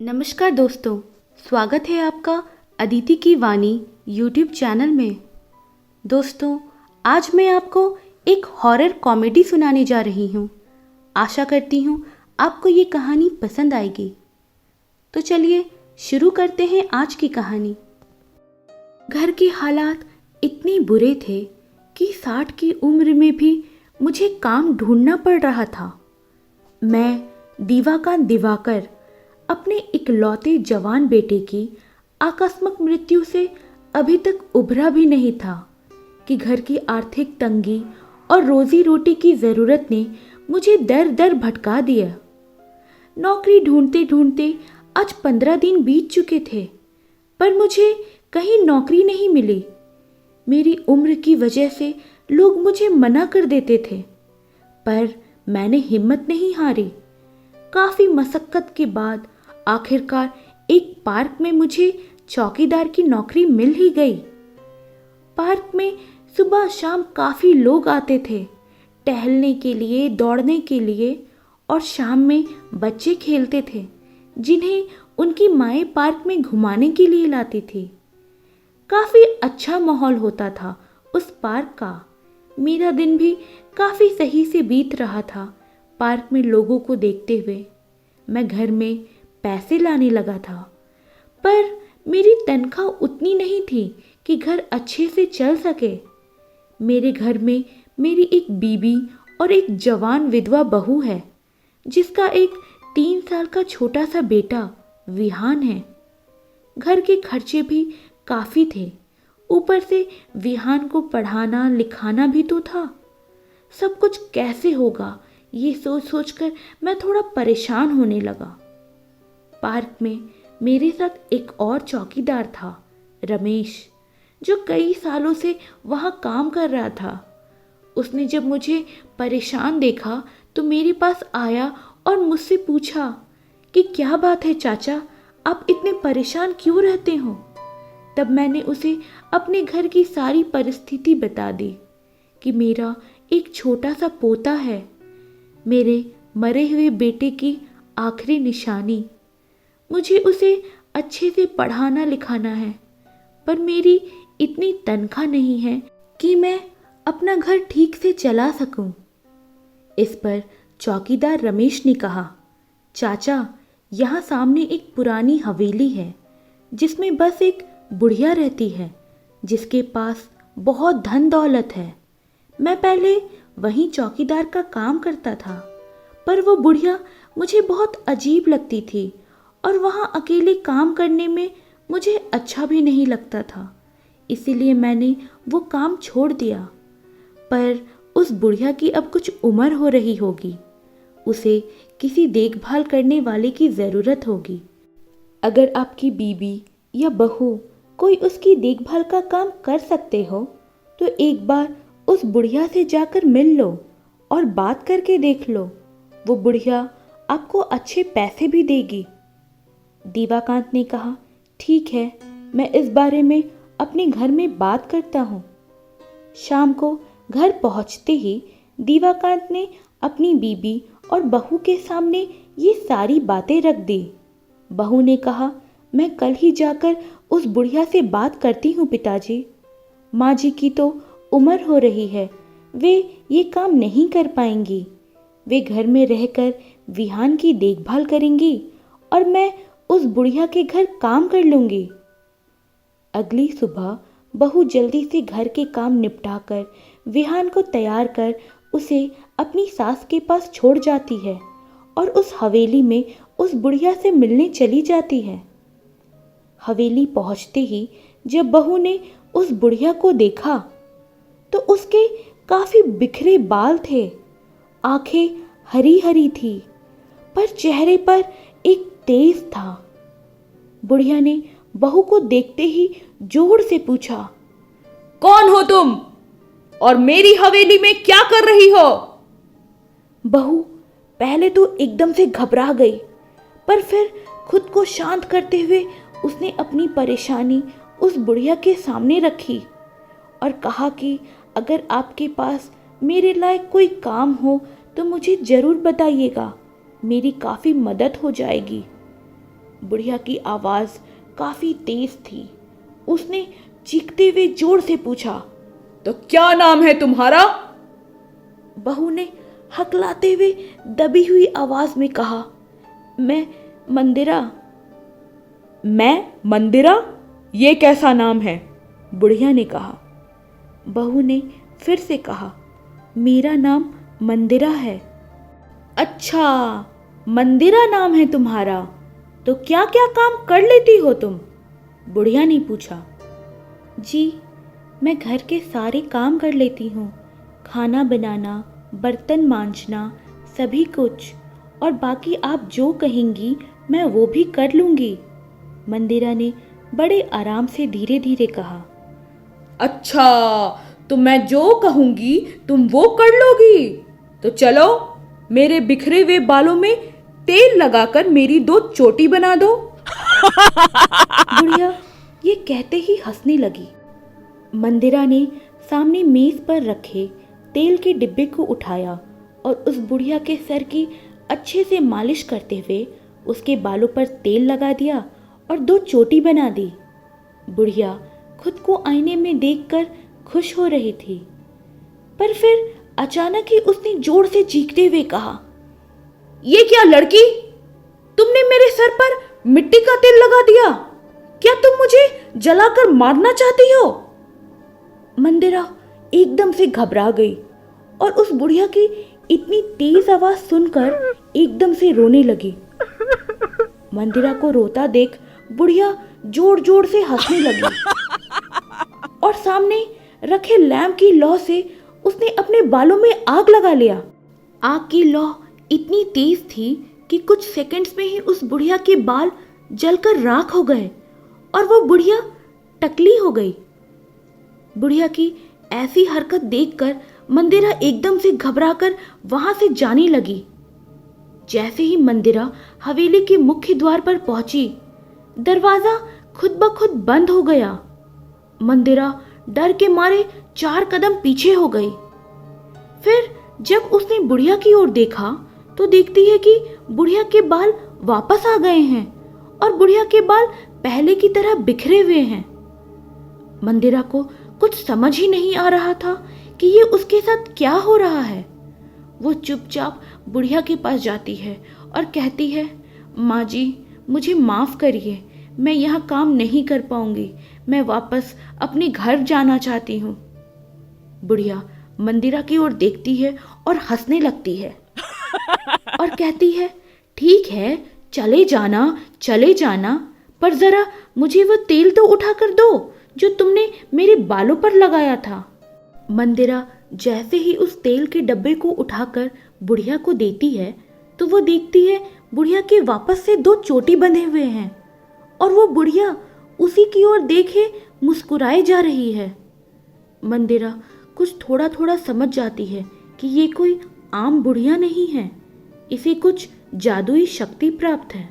नमस्कार दोस्तों, स्वागत है आपका अदिति की वाणी यूट्यूब चैनल में। दोस्तों, आज मैं आपको एक हॉरर कॉमेडी सुनाने जा रही हूँ। आशा करती हूँ आपको ये कहानी पसंद आएगी। तो चलिए शुरू करते हैं आज की कहानी। घर के हालात इतने बुरे थे कि 60 की उम्र में भी मुझे काम ढूंढना पड़ रहा था। मैं दिवाकर अपने इकलौते जवान बेटे की आकस्मिक मृत्यु से अभी तक उभरा भी नहीं था कि घर की आर्थिक तंगी और रोजी रोटी की ज़रूरत ने मुझे दर दर भटका दिया। नौकरी ढूंढते ढूंढते आज 15 दिन बीत चुके थे, पर मुझे कहीं नौकरी नहीं मिली। मेरी उम्र की वजह से लोग मुझे मना कर देते थे, पर मैंने हिम्मत नहीं हारी। काफ़ी मशक्क़त के बाद आखिरकार एक पार्क में मुझे चौकीदार की नौकरी मिल ही गई। पार्क में सुबह शाम काफ़ी लोग आते थे, टहलने के लिए, दौड़ने के लिए, और शाम में बच्चे खेलते थे जिन्हें उनकी माएँ पार्क में घुमाने के लिए लाती थी। काफ़ी अच्छा माहौल होता था उस पार्क का। मेरा दिन भी काफ़ी सही से बीत रहा था। पार्क में लोगों को देखते हुए मैं घर में पैसे लाने लगा था, पर मेरी तनख्वाह उतनी नहीं थी कि घर अच्छे से चल सके। मेरे घर में मेरी एक बीबी और एक जवान विधवा बहू है, जिसका एक 3 साल का छोटा सा बेटा विहान है। घर के खर्चे भी काफ़ी थे, ऊपर से विहान को पढ़ाना लिखाना भी तो था। सब कुछ कैसे होगा ये सोच सोचकर मैं थोड़ा परेशान होने लगा। पार्क में मेरे साथ एक और चौकीदार था, रमेश, जो कई सालों से वहाँ काम कर रहा था। उसने जब मुझे परेशान देखा तो मेरे पास आया और मुझसे पूछा कि क्या बात है चाचा, आप इतने परेशान क्यों रहते हो। तब मैंने उसे अपने घर की सारी परिस्थिति बता दी कि मेरा एक छोटा सा पोता है, मेरे मरे हुए बेटे की आखिरी निशानी। मुझे उसे अच्छे से पढ़ाना लिखाना है, पर मेरी इतनी तनख्वाह नहीं है कि मैं अपना घर ठीक से चला सकूं। इस पर चौकीदार रमेश ने कहा, चाचा, यहाँ सामने एक पुरानी हवेली है जिसमें बस एक बुढ़िया रहती है, जिसके पास बहुत धन दौलत है। मैं पहले वहीं चौकीदार का काम करता था, पर वो बुढ़िया मुझे बहुत अजीब लगती थी और वहाँ अकेले काम करने में मुझे अच्छा भी नहीं लगता था। इसीलिए मैंने वो काम छोड़ दिया। पर उस बुढ़िया की अब कुछ उम्र हो रही होगी, उसे किसी देखभाल करने वाले की ज़रूरत होगी। अगर आपकी बीबी या बहू कोई उसकी देखभाल का काम कर सकते हो तो एक बार उस बुढ़िया से जाकर मिल लो और बात करके देख लो। वो बुढ़िया आपको अच्छे पैसे भी देगी। दिवाकांत ने कहा, ठीक है, मैं इस बारे में अपने घर में बात करता हूँ। शाम को घर पहुँचते ही दिवाकांत ने अपनी बीबी और बहू के सामने ये सारी बातें रख दी। बहू ने कहा, मैं कल ही जाकर उस बुढ़िया से बात करती हूँ पिताजी। माँ जी की तो उम्र हो रही है, वे ये काम नहीं कर पाएंगी। वे घर में रहकर विहान की देखभाल करेंगी और मैं उस बुढ़िया के घर काम कर लूँगी। अगली सुबह बहू जल्दी से घर के काम निपटाकर विहान को तैयार कर उसे अपनी सास के पास छोड़ जाती है और उस हवेली में उस बुढ़िया से मिलने चली जाती है। हवेली पहुँचते ही जब बहू ने उस बुढ़िया को देखा तो उसके काफ़ी बिखरे बाल थे, आंखें हरी हरी थी, पर चेहरे पर एक तेज था। बुढ़िया ने बहू को देखते ही जोर से पूछा, कौन हो तुम और मेरी हवेली में क्या कर रही हो। बहू पहले तो एकदम से घबरा गई, पर फिर खुद को शांत करते हुए उसने अपनी परेशानी उस बुढ़िया के सामने रखी और कहा कि अगर आपके पास मेरे लायक कोई काम हो तो मुझे ज़रूर बताइएगा, मेरी काफ़ी मदद हो जाएगी। बुढ़िया की आवाज काफी तेज थी। उसने चीखते हुए जोर से पूछा, तो क्या नाम है तुम्हारा? बहू ने हकलाते हुए दबी हुई आवाज में कहा, मैं मंदिरा। मैं मंदिरा? ये कैसा नाम है? बुढ़िया ने कहा। बहू ने फिर से कहा, मेरा नाम मंदिरा है। अच्छा, मंदिरा नाम है तुम्हारा, तो क्या क्या काम कर लेती हो तुम? बुढ़िया ने पूछा। जी, मैं घर के सारे काम कर लेती हूँ, खाना बनाना, बर्तन मांजना, सभी कुछ, और बाकी आप जो कहेंगी मैं वो भी कर लूँगी, मंदिरा ने बड़े आराम से धीरे धीरे कहा। अच्छा, तो मैं जो कहूँगी तुम वो कर लोगी? तो चलो, मेरे बिखरे हुए बालों में तेल लगाकर मेरी 2 चोटी बना दो। बुढ़िया ये कहते ही हंसने लगी। मंदिरा ने सामने मेज पर रखे तेल के डिब्बे को उठाया और उस बुढ़िया के सर की अच्छे से मालिश करते हुए उसके बालों पर तेल लगा दिया और 2 चोटी बना दी। बुढ़िया खुद को आईने में देखकर खुश हो रही थी, पर फिर अचानक ही उसने जोर से चीखते हुए कहा, ये क्या लड़की, तुमने मेरे सर पर मिट्टी का तेल लगा दिया? क्या तुम मुझे जलाकर मारना चाहती हो? मंदिरा एकदम से घबरा गई और उस बुढ़िया की इतनी तेज आवाज सुनकर एकदम से रोने लगी। मंदिरा को रोता देख बुढ़िया जोर जोर से हंसने लगी और सामने रखे लैंप की लौ से उसने अपने बालों में आग लगा लिया। आग की लौ इतनी तेज थी कि कुछ सेकंड्स में ही उस बुढ़िया के बाल जलकर राख हो गए और वो बुढ़िया टकली हो गई। बुढ़िया की ऐसी हरकत देखकर मंदिरा एकदम से घबराकर वहां से जाने लगी। जैसे ही मंदिरा हवेली के मुख्य द्वार पर पहुंची, दरवाजा खुद ब खुद बंद हो गया। मंदिरा डर के मारे 4 कदम पीछे हो गई। फिर जब उसने बुढ़िया की ओर देखा तो देखती है कि बुढ़िया के बाल वापस आ गए हैं और बुढ़िया के बाल पहले की तरह बिखरे हुए हैं। मंदिरा को कुछ समझ ही नहीं आ रहा था कि ये उसके साथ क्या हो रहा है। वो चुपचाप बुढ़िया के पास जाती है और कहती है, माँ जी मुझे माफ़ करिए, मैं यहाँ काम नहीं कर पाऊंगी, मैं वापस अपने घर जाना चाहती हूँ। बुढ़िया मंदिरा की ओर देखती है और हंसने लगती है और कहती है, ठीक है चले जाना, पर जरा मुझे वो तेल तो उठा कर दो जो तुमने मेरे बालों पर लगाया था। मंदिरा जैसे ही उस तेल के डब्बे को उठाकर बुढ़िया को देती है तो वो देखती है बुढ़िया के वापस से 2 चोटी बंधे हुए हैं और वो बुढ़िया उसी की ओर देखे मुस्कुराए जा रही है। मंदिरा कुछ थोड़ा थोड़ा समझ जाती है कि ये कोई आम बुढ़िया नहीं है, इसे कुछ जादुई शक्ति प्राप्त है।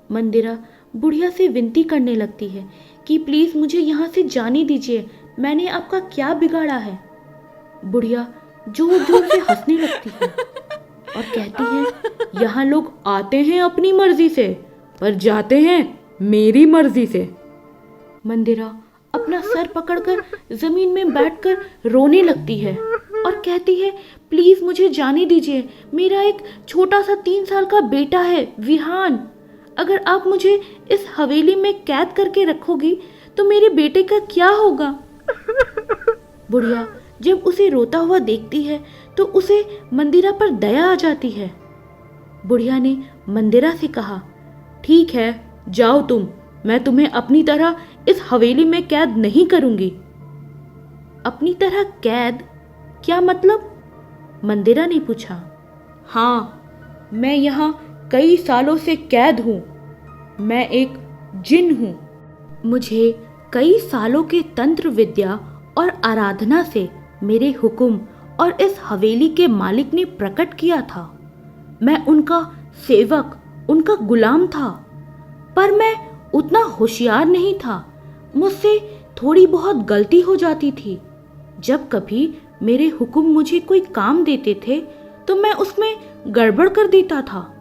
मंदिरा बुढ़िया से विनती करने लगती है कि प्लीज मुझे यहाँ से जाने दीजिए, मैंने आपका क्या बिगाड़ा है। बुढ़िया जोर जोर से हंसने लगती है और कहती है, यहाँ लोग आते हैं अपनी मर्जी से पर जाते हैं मेरी मर्जी से। मंदिरा अपना सर पकड़कर जमीन में बैठकर रोने लगती है और कहती है, प्लीज मुझे जाने दीजिए, मेरा एक छोटा सा 3 साल का बेटा है विहान, अगर आप मुझे इस हवेली में कैद करके रखोगी तो मेरे बेटे का क्या होगा। बुढ़िया जब उसे रोता हुआ देखती है तो उसे मंदिरा पर दया आ जाती है। बुढ़िया ने मंदिरा से कहा, ठीक है जाओ तुम, मैं तुम्हें अपनी तरह इस हवेली में कैद नहीं करूंगी। अपनी तरह कैद? क्या मतलब? मंदिरा ने पूछा। हाँ, मैं यहाँ कई सालों से कैद हूँ, मैं एक जिन हूँ। मुझे कई सालों के तंत्र विद्या और आराधना से मेरे हुक्म और इस हवेली के मालिक ने प्रकट किया था। मैं उनका सेवक, उनका गुलाम था, पर मैं उतना होशियार नहीं था, मुझसे थोड़ी बहुत गलती हो जाती थी। जब कभी मेरे हुक्म मुझे कोई काम देते थे तो मैं उसमें गड़बड़ कर देता था।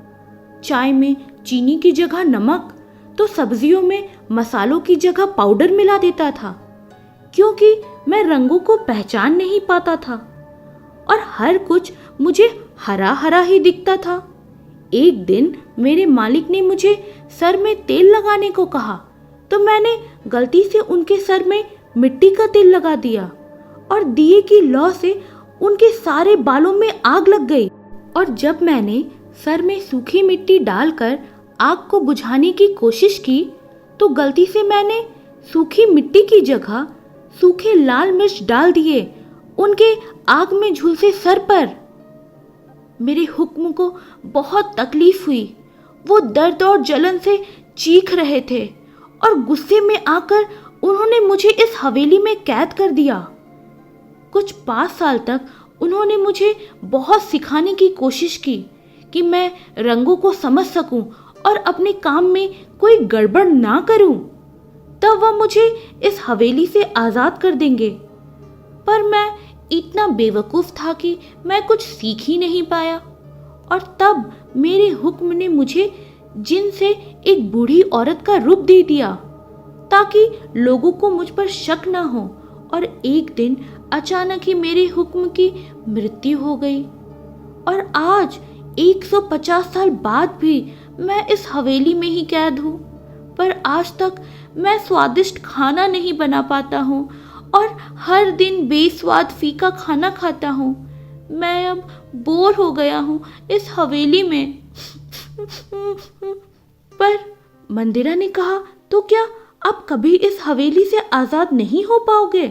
चाय में चीनी की जगह नमक, तो सब्जियों में मसालों की जगह पाउडर मिला देता था, क्योंकि मैं रंगों को पहचान नहीं पाता था और हर कुछ मुझे हरा हरा ही दिखता था। एक दिन मेरे मालिक ने मुझे सर में तेल लगाने को कहा, तो मैंने गलती से उनके सर में मिट्टी का तेल लगा दिया और दिए की लौ से उनके सारे बालों में आग लग गई। और जब मैंने सर में सूखी मिट्टी डालकर आग को बुझाने की कोशिश की, तो गलती से मैंने सूखी मिट्टी की जगह सूखे लाल मिर्च डाल दिए उनके आग में झुलसे सर पर। मेरे हुक्म को बहुत तकलीफ हुई। वो दर्द और जलन से चीख रहे थे और गुस्से में आकर उन्होंने मुझे इस हवेली में कैद कर दिया। कुछ 5 साल तक उन्होंने मुझे बहुत सिखाने की कोशिश की कि मैं रंगों को समझ सकूं और अपने काम में कोई गड़बड़ ना करूं, तब वह मुझे इस हवेली से आज़ाद कर देंगे। पर मैं इतना बेवकूफ़ था कि मैं कुछ सीख ही नहीं पाया। और तब मेरे हुक्म ने मुझे जिन से एक बूढ़ी औरत का रूप दे दिया, ताकि लोगों को मुझ पर शक ना हो। और एक दिन अचानक ही मेरे हुक्म की मृत्यु हो गई। और आज 150 साल बाद भी मैं इस हवेली में ही कैद हूँ। पर आज तक मैं स्वादिष्ट खाना नहीं बना पाता हूँ और हर दिन बेस्वाद फीका खाना खाता हूँ। मैं अब बोर हो गया हूँ इस हवेली में। पर मंदिरा ने कहा, तो क्या आप कभी इस हवेली से आजाद नहीं हो पाओगे?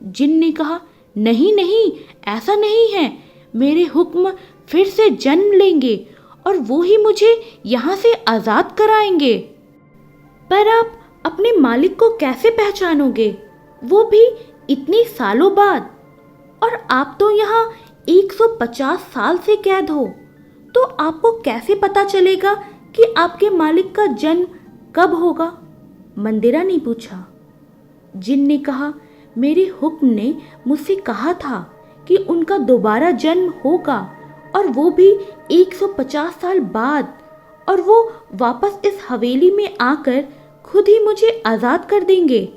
जिन ने कहा, नहीं नहीं, ऐसा नहीं है। मेरे हुक्म फिर से जन्म लेंगे और वो ही मुझे यहाँ से आजाद कराएंगे। पर आप अपने मालिक को कैसे पहचानोगे, वो भी इतनी सालों बाद? और आप तो यहाँ 150 साल से कैद हो, तो आपको कैसे पता चलेगा कि आपके मालिक का जन्म कब होगा? मंदिरा ने पूछा। जिन ने कहा, मेरे हुक्म ने मुझसे कहा था कि उनका दोबारा जन्म होगा और वो भी 150 साल बाद, और वो वापस इस हवेली में आकर खुद ही मुझे आज़ाद कर देंगे।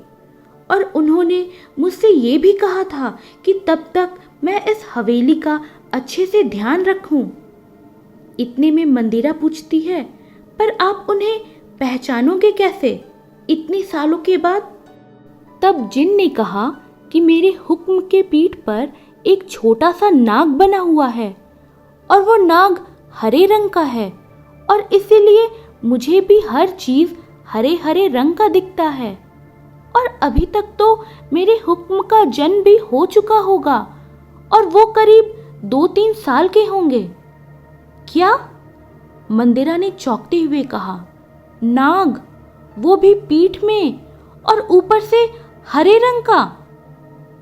और उन्होंने मुझसे ये भी कहा था कि तब तक मैं इस हवेली का अच्छे से ध्यान रखूं। इतने में मंदिरा पूछती है, पर आप उन्हें पहचानोगे कैसे इतने सालों के बाद? तब जिन ने कहा कि मेरे हुक्म के पीठ पर एक छोटा सा नाग बना हुआ है और वो नाग हरे रंग का है, और इसीलिए मुझे भी हर चीज़ हरे हरे रंग का दिखता है। और अभी तक तो मेरे हुक्म का जन्म भी हो चुका होगा और वो करीब 2-3 साल के होंगे। क्या? मंदिरा ने चौंकते हुए कहा। नाग, वो भी पीठ में और ऊपर से हरे रंग का।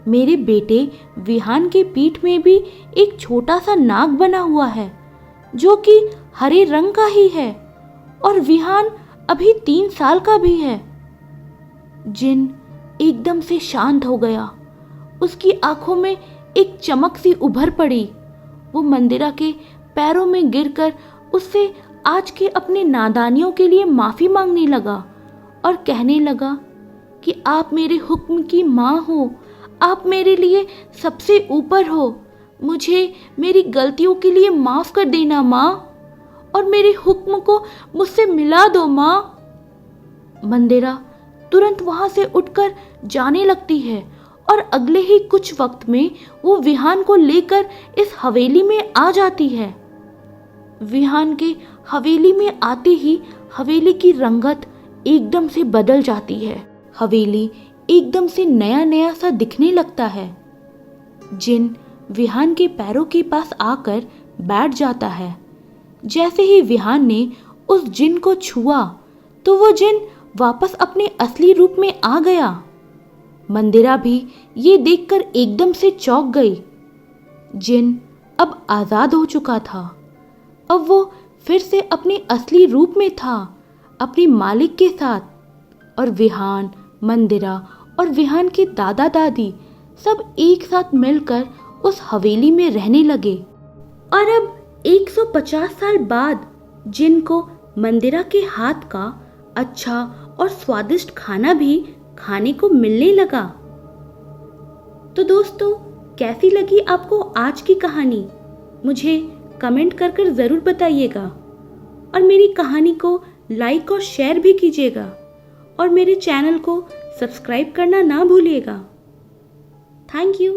मेरे बेटे विहान के पीठ में भी एक छोटा सा नाग बना हुआ है जो कि हरे रंग का ही है, और विहान अभी 3 साल का भी है। जिन एकदम से शांत हो गया। उसकी आंखों में एक चमक सी उभर पड़ी। वो मंदिरा के पैरों में गिरकर उससे आज के अपने नादानियों के लिए माफ़ी मांगने लगा और कहने लगा कि आप मेरे हुक्म की माँ हो, आप मेरे लिए सबसे ऊपर हो। मुझे मेरी गलतियों के लिए माफ़ कर देना माँ, और मेरे हुक्म को मुझसे मिला दो माँ। मंदिरा तुरंत वहाँ से उठकर जाने लगती है और अगले ही कुछ वक्त में वो विहान को लेकर इस हवेली में आ जाती है। विहान के हवेली में आते ही हवेली की रंगत एकदम से बदल जाती है। हवेली एकदम से नया नया सा दिखने लगता है। जिन विहान के पैरों के पास आकर बैठ जाता है। जैसे ही विहान ने उस जिन को छुआ तो वो जिन वापस अपने असली रूप में आ गया। मंदिरा भी ये देखकर एकदम से चौंक गई। जिन अब आज़ाद हो चुका था। अब वो फिर से अपने असली रूप में था, अपने मालिक के साथ। और विहान, मंदिरा और विहान के दादा दादी सब एक साथ मिलकर उस हवेली में रहने लगे। और अब 150 साल बाद जिन को मंदिरा के हाथ का अच्छा और स्वादिष्ट खाना भी खाने को मिलने लगा। तो दोस्तों, कैसी लगी आपको आज की कहानी? मुझे कमेंट कर ज़रूर बताइएगा और मेरी कहानी को लाइक और शेयर भी कीजिएगा और मेरे चैनल को सब्सक्राइब करना ना भूलिएगा। Thank you.